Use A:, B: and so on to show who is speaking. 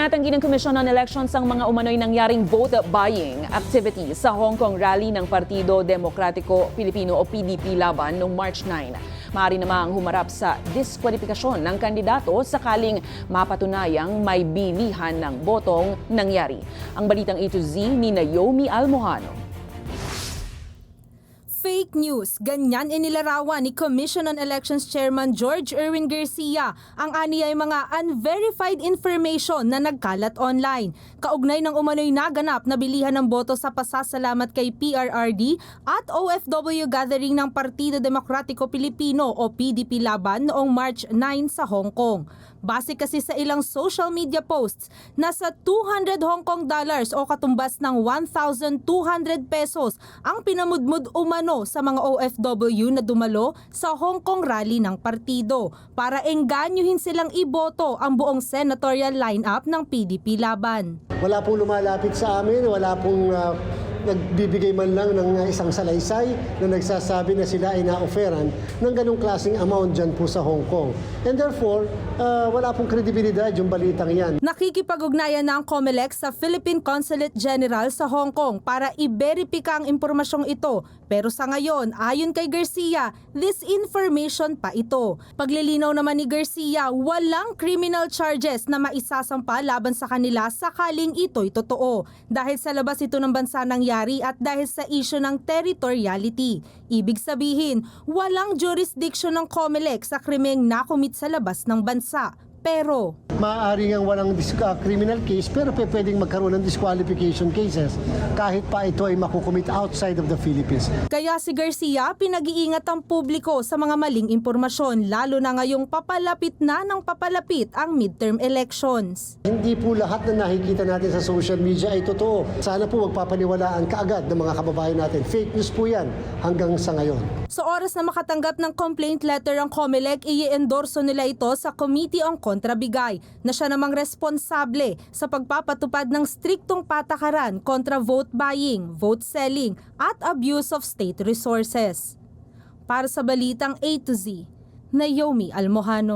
A: Itinatanggi ng Commission on Elections ang mga umano'y nangyaring vote buying activities sa Hong Kong rally ng Partido Demokratiko Pilipino o PDP laban noong March 9. Maaari namang humarap sa diskwalifikasyon ng kandidato sakaling mapatunayang may bilihan ng botong nangyari. Ang balitang A to Z ni Naomi Almohano.
B: Fake news, ganyan inilarawan ni Commission on Elections Chairman George Erwin Garcia ang aniyay mga unverified information na nagkalat online. Kaugnay ng umano'y naganap na bilihan ng boto sa pasasalamat kay PRRD at OFW gathering ng Partido Demokratiko Pilipino o PDP laban noong March 9 sa Hong Kong. Base kasi sa ilang social media posts, nasa 200 Hong Kong dollars o katumbas ng 1,200 pesos ang pinamudmud umano sa mga OFW na dumalo sa Hong Kong rally ng partido para enganyuhin silang iboto ang buong senatorial lineup ng PDP laban.
C: Wala pong lumalapit sa amin, wala pong nagbibigay man lang ng isang salaysay na nagsasabi na sila ay na-offeran ng ganong klaseng amount dyan po sa Hong Kong. And therefore, wala pong kredibilidad yung balitang yan.
B: Nakikipag-ugnayan na ang COMELEC sa Philippine Consulate General sa Hong Kong para i-verify ang impormasyong ito. Pero sa ngayon, ayon kay Garcia, disinformation pa ito. Paglilinaw naman ni Garcia, walang criminal charges na maisasampa laban sa kanila sakaling ito'y totoo. Dahil sa labas ito ng bansa nangyari at dahil sa issue ng territoriality. Ibig sabihin, walang jurisdiction ng COMELEC sa krimeng nakumit sa labas ng bansa. Pero
C: maaari nga walang criminal case pero pwedeng magkaroon ng disqualification cases kahit pa ito ay makukumit outside of the Philippines.
B: Kaya si Garcia pinag-iingat ang publiko sa mga maling impormasyon lalo na ngayong papalapit na ng papalapit ang midterm elections.
C: Hindi po lahat na nakikita natin sa social media ay totoo. Sana po magpapaniwalaan kaagad ng mga kababayan natin. Fake news po yan hanggang sa ngayon.
B: Sa oras na makatanggap ng complaint letter ang COMELEC, i-endorso nila ito sa Committee on Kontrabigay na siya namang responsable sa pagpapatupad ng striktong patakaran kontra vote buying, vote selling at abuse of state resources. Para sa balitang A to Z, Naomi Almohano.